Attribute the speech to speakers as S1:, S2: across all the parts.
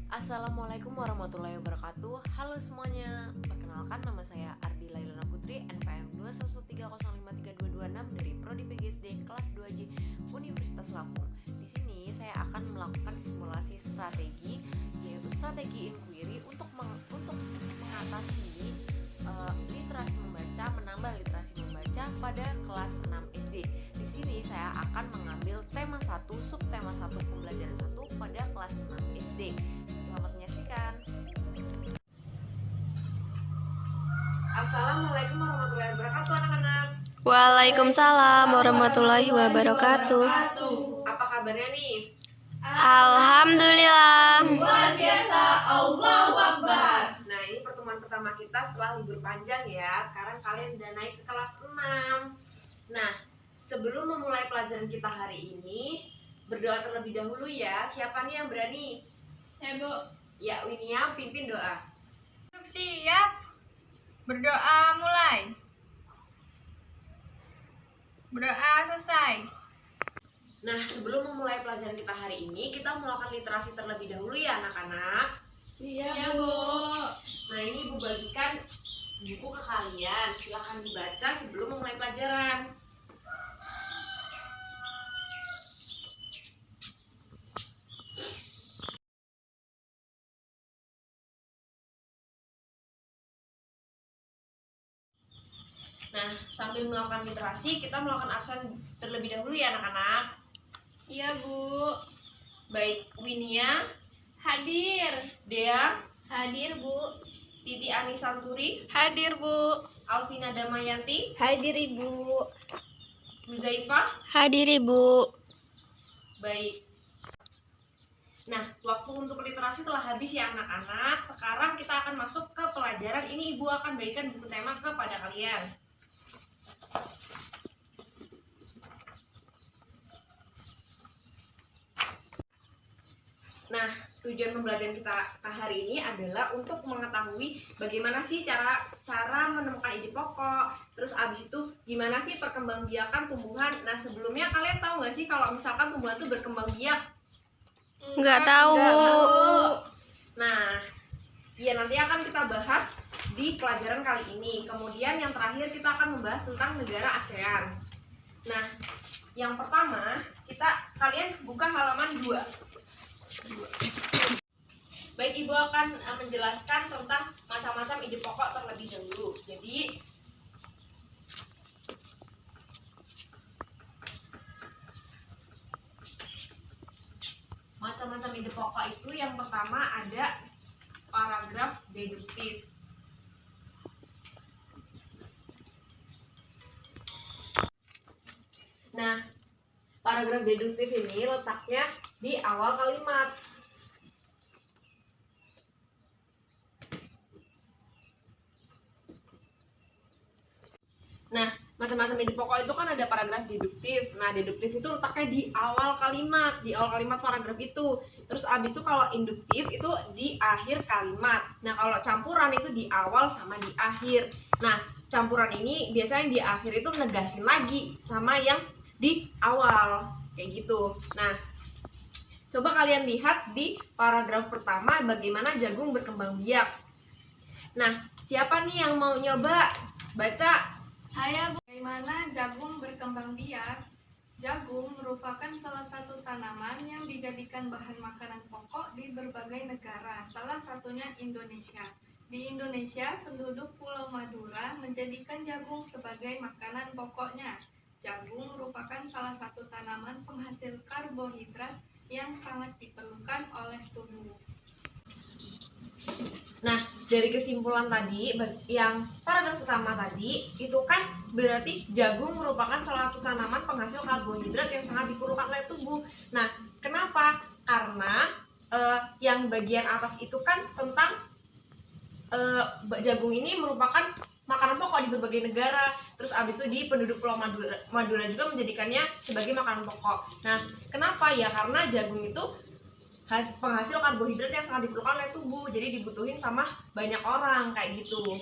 S1: Assalamualaikum warahmatullahi wabarakatuh. Halo semuanya, perkenalkan nama saya Ardi Lailana Putri, NPM 213053226 dari Prodi PGSD kelas 2J Universitas Lampung. Di sini saya akan melakukan simulasi strategi, yaitu strategi inquiry untuk mengatasi literasi membaca, menambah literasi membaca pada kelas 6 SD. Di sini saya akan mengambil tema 1, subtema 1 pembelajaran 1 pada kelas 6 SD. Selamat menyaksikan. Assalamualaikum warahmatullahi wabarakatuh anak-anak.
S2: Waalaikumsalam warahmatullahi wabarakatuh.
S1: Apa kabarnya nih?
S2: Alhamdulillah.
S3: Luar biasa, Allahu Akbar.
S1: Nah, ini pertemuan pertama kita setelah libur panjang ya. Sekarang kalian udah naik ke kelas 6. Nah, sebelum memulai pelajaran kita hari ini, berdoa terlebih dahulu ya. Siapa nih yang berani?
S3: Ya, Bu.
S1: Ya, Winia pimpin doa.
S3: Siap. Berdoa mulai. Berdoa selesai.
S1: Nah, sebelum memulai pelajaran kita hari ini, kita melakukan literasi terlebih dahulu ya anak-anak.
S3: Iya, Bu.
S1: Nah, ini Ibu bagikan buku ke kalian. Silakan dibaca sebelum memulai pelajaran. Nah, sambil melakukan literasi, kita melakukan absen terlebih dahulu ya anak-anak.
S3: Iya, Bu.
S1: Baik, Winia,
S3: Hadir.
S1: Dea,
S3: Hadir, Bu.
S1: Titi Anisanturi,
S2: Hadir, Bu.
S1: Alvina Damayanti,
S2: Hadir, Ibu.
S1: Bu Zaifah.
S2: Hadir, Ibu.
S1: Baik. Nah, waktu untuk literasi telah habis ya anak-anak. Sekarang kita akan masuk ke pelajaran. Ini Ibu akan bagikan buku tema kepada kalian. Nah, tujuan pembelajaran kita hari ini adalah untuk mengetahui bagaimana sih cara menemukan ide pokok, terus abis itu gimana sih perkembangbiakan tumbuhan. Nah, sebelumnya kalian tahu nggak sih kalau misalkan tumbuhan itu berkembang biak?
S2: Nggak tahu.
S1: Nah, ya nanti akan kita bahas di pelajaran kali ini. Kemudian yang terakhir kita akan membahas tentang negara ASEAN. Nah, yang pertama kalian buka halaman 2. Baik, Ibu akan menjelaskan tentang macam-macam ide pokok terlebih dahulu. Jadi, macam-macam ide pokok itu yang pertama ada paragraf deduktif. Nah, paragraf deduktif ini letaknya di awal kalimat. Nah, macam-macam ide pokok itu kan ada paragraf deduktif. Nah, deduktif itu letaknya di awal kalimat paragraf itu. Terus abis itu kalau induktif itu di akhir kalimat. Nah, kalau campuran itu di awal sama di akhir. Nah, campuran ini biasanya di akhir itu negasin lagi sama yang di awal, kayak gitu. Nah, coba kalian lihat di paragraf pertama bagaimana jagung berkembang biak. Nah, siapa nih yang mau nyoba baca?
S3: Saya, Bu. Bagaimana jagung berkembang biak? Jagung merupakan salah satu tanaman yang dijadikan bahan makanan pokok di berbagai negara, salah satunya Indonesia. Di Indonesia, penduduk Pulau Madura menjadikan jagung sebagai makanan pokoknya. Jagung merupakan salah satu tanaman penghasil karbohidrat yang sangat diperlukan oleh tubuh.
S1: Nah, dari kesimpulan tadi, yang paragraf pertama tadi, itu kan berarti jagung merupakan salah satu tanaman penghasil karbohidrat yang sangat diperlukan oleh tubuh. Nah, kenapa? Karena yang bagian atas itu kan tentang jagung ini merupakan makanan pokok di berbagai negara. Terus abis itu di penduduk Pulau Madura juga menjadikannya sebagai makanan pokok. Nah, kenapa? Ya karena jagung itu penghasil karbohidrat yang sangat diperlukan oleh tubuh, jadi dibutuhin sama banyak orang kayak gitu.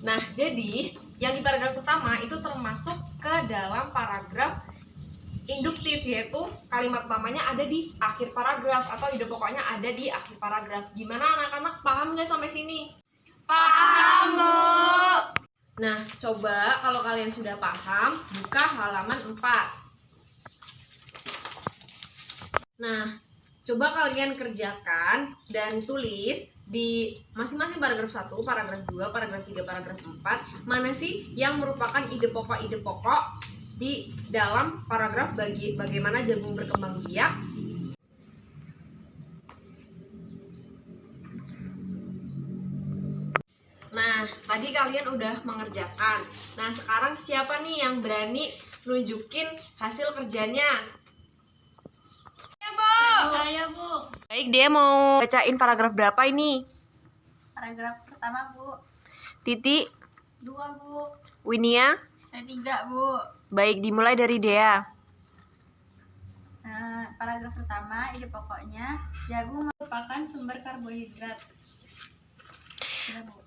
S1: Nah, jadi yang di paragraf pertama itu termasuk ke dalam paragraf induktif, yaitu kalimat utamanya ada di akhir paragraf atau ide pokoknya ada di akhir paragraf. Gimana anak-anak, paham nggak sampai sini?
S3: Paham, Bu.
S1: Nah, coba kalau kalian sudah paham, buka halaman 4. Nah, coba kalian kerjakan dan tulis di masing-masing paragraf 1, paragraf 2, paragraf 3, paragraf 4, mana sih yang merupakan ide pokok di dalam paragraf bagaimana jagung berkembang biak. Nah, tadi kalian udah mengerjakan. Nah, sekarang siapa nih yang berani nunjukin hasil kerjanya?
S3: Saya, Bu.
S1: Baik, dia mau bacain paragraf berapa ini?
S3: Paragraf pertama, Bu.
S1: Titi,
S3: 2, Bu.
S1: Winia.
S3: Saya 3, Bu.
S1: Baik, dimulai dari Dea.
S3: Paragraf pertama, ide pokoknya, jagung merupakan sumber karbohidrat. Sudah, Bu.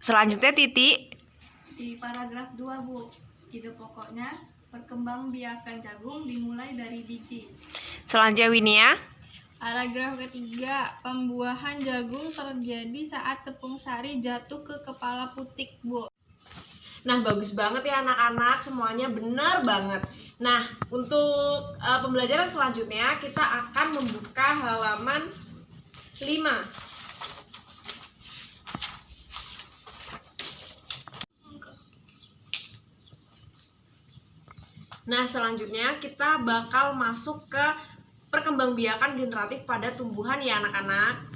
S1: Selanjutnya Titi.
S3: Di paragraf 2, Bu. Ide pokoknya, perkembangbiakan jagung dimulai dari biji.
S1: Selanjutnya Winia.
S3: Paragraf ketiga, pembuahan jagung terjadi saat tepung sari jatuh ke kepala putik, Bu.
S1: Nah, bagus banget ya anak-anak, semuanya benar banget. Nah, untuk pembelajaran selanjutnya kita akan membuka halaman 5. Nah, selanjutnya kita bakal masuk ke perkembangbiakan generatif pada tumbuhan ya anak-anak.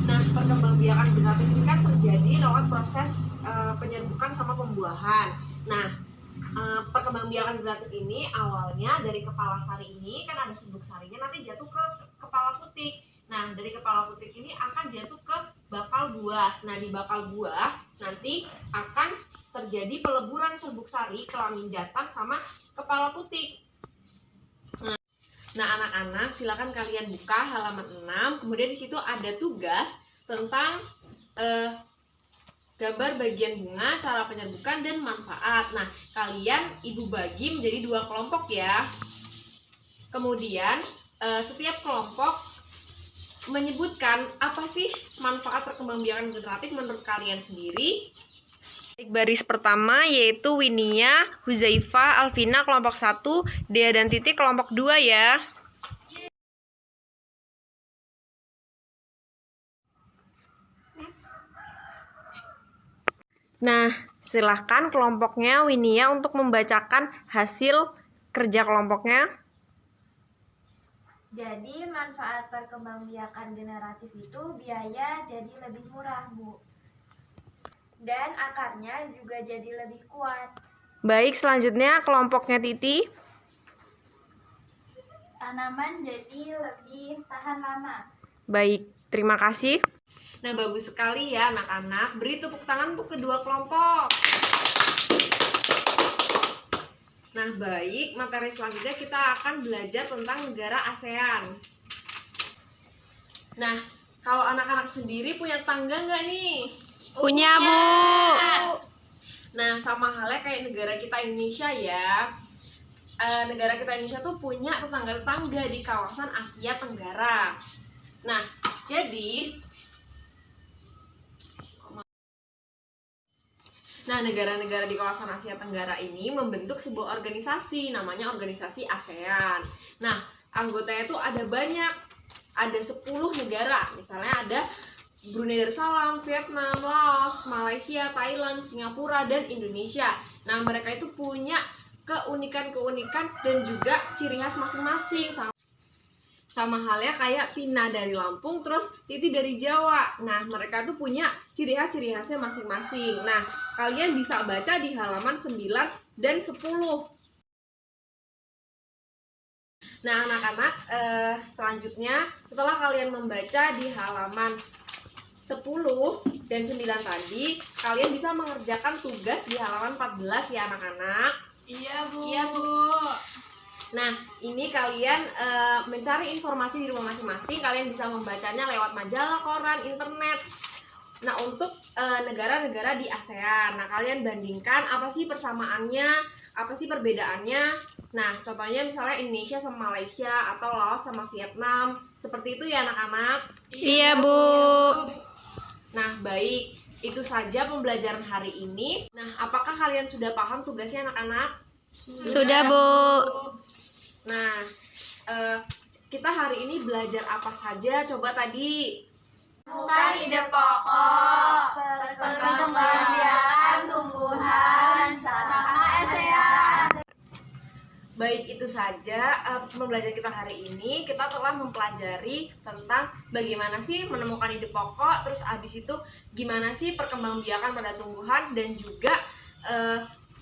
S1: Nah, perkembangbiakan generatif ini kan terjadi lewat proses penyerbukan sama pembuahan. Nah, perkembangbiakan generatif ini awalnya dari kepala sari ini kan ada serbuk sarinya, nanti jatuh ke kepala putik. Nah, dari kepala putik ini akan jatuh ke bakal buah. Nah, di bakal buah nanti akan terjadi peleburan serbuk sari, kelamin jantan sama kepala putik. Nah, anak-anak silakan kalian buka halaman 6. Kemudian di situ ada tugas tentang gambar bagian bunga, cara penyerbukan dan manfaat. Nah, kalian ibu bagi menjadi 2 kelompok ya. Kemudian setiap kelompok menyebutkan apa sih manfaat perkembangbiakan generatif menurut kalian sendiri. Baris pertama yaitu Winia, Huzaifa, Alvina kelompok 1, Dea dan Titi kelompok 2 ya. Nah, silahkan kelompoknya Winia untuk membacakan hasil kerja kelompoknya.
S4: Jadi manfaat perkembangbiakan generatif itu biaya jadi lebih murah, Bu. Dan akarnya juga jadi lebih kuat.
S1: Baik, selanjutnya kelompoknya Titi.
S4: Tanaman jadi lebih tahan lama.
S1: Baik, terima kasih. Nah, bagus sekali ya anak-anak. Beri tepuk tangan untuk kedua kelompok. Nah, baik, materi selanjutnya kita akan belajar tentang negara ASEAN. Nah, kalau anak-anak sendiri punya tangga nggak nih?
S2: Punya, Bu.
S1: Nah, sama halnya kayak negara kita Indonesia ya. Negara kita Indonesia tuh punya tetangga-tetangga di kawasan Asia Tenggara. Nah, jadi negara-negara di kawasan Asia Tenggara ini membentuk sebuah organisasi, namanya organisasi ASEAN. Nah, anggotanya tuh ada banyak, ada 10 negara. Misalnya ada Brunei Darussalam, Vietnam, Laos, Malaysia, Thailand, Singapura, dan Indonesia. Nah, mereka itu punya keunikan-keunikan dan juga ciri khas masing-masing. Sama halnya kayak Pina dari Lampung, terus Titi dari Jawa. Nah, mereka tuh punya ciri khasnya masing-masing. Nah, kalian bisa baca di halaman 9 dan 10. Nah, anak-anak, selanjutnya setelah kalian membaca di halaman 10 dan 9 tadi, kalian bisa mengerjakan tugas di halaman 14 ya anak-anak.
S3: Iya, Bu.
S1: Iya, Bu. Nah, ini kalian mencari informasi di rumah masing-masing, kalian bisa membacanya lewat majalah, koran, internet. Nah, untuk negara-negara di ASEAN, nah kalian bandingkan apa sih persamaannya,
S5: apa sih perbedaannya. Nah, contohnya misalnya Indonesia sama Malaysia atau Laos sama Vietnam. Seperti itu ya anak-anak.
S2: Iya, Bu.
S5: Nah, baik. Itu saja pembelajaran hari ini. Nah, apakah kalian sudah paham tugasnya anak-anak?
S2: Sudah, Bu.
S5: Nah, kita hari ini belajar apa saja? Coba tadi.
S4: Bukan ide pokok, perkembangbiakan tumbuhan, sama ASEAN.
S5: Baik, itu saja pembelajaran kita hari ini. Kita telah mempelajari tentang bagaimana sih menemukan ide pokok, terus abis itu gimana sih perkembangbiakan pada tumbuhan, dan juga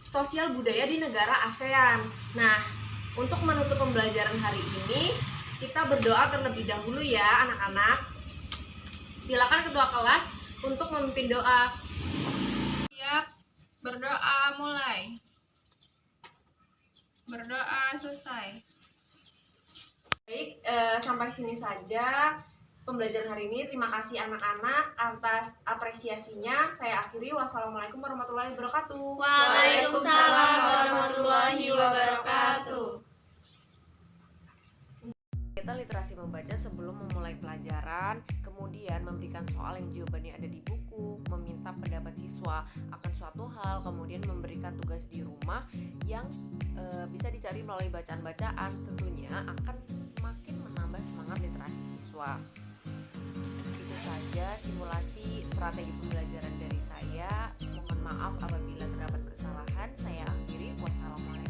S5: sosial budaya di negara ASEAN. Nah, untuk menutup pembelajaran hari ini, kita berdoa terlebih dahulu ya anak-anak. Silakan ketua kelas untuk memimpin doa.
S6: Siap, berdoa mulai. Berdoa selesai.
S5: Baik, sampai sini saja pembelajaran hari ini. Terima kasih anak-anak atas apresiasinya. Saya akhiri. Wassalamualaikum warahmatullahi wabarakatuh.
S2: Waalaikumsalam warahmatullahi wabarakatuh.
S1: Kita literasi membaca sebelum memulai pelajaran, kemudian memberikan soal yang jawabannya ada di buku, meminta pendapat siswa akan suatu hal, kemudian memberikan tugas di rumah yang bisa dicari melalui bacaan-bacaan, tentunya akan semakin menambah semangat literasi siswa. Itu saja simulasi strategi pembelajaran dari saya. Mohon maaf apabila terdapat kesalahan. Saya akhiri. Wassalamualaikum.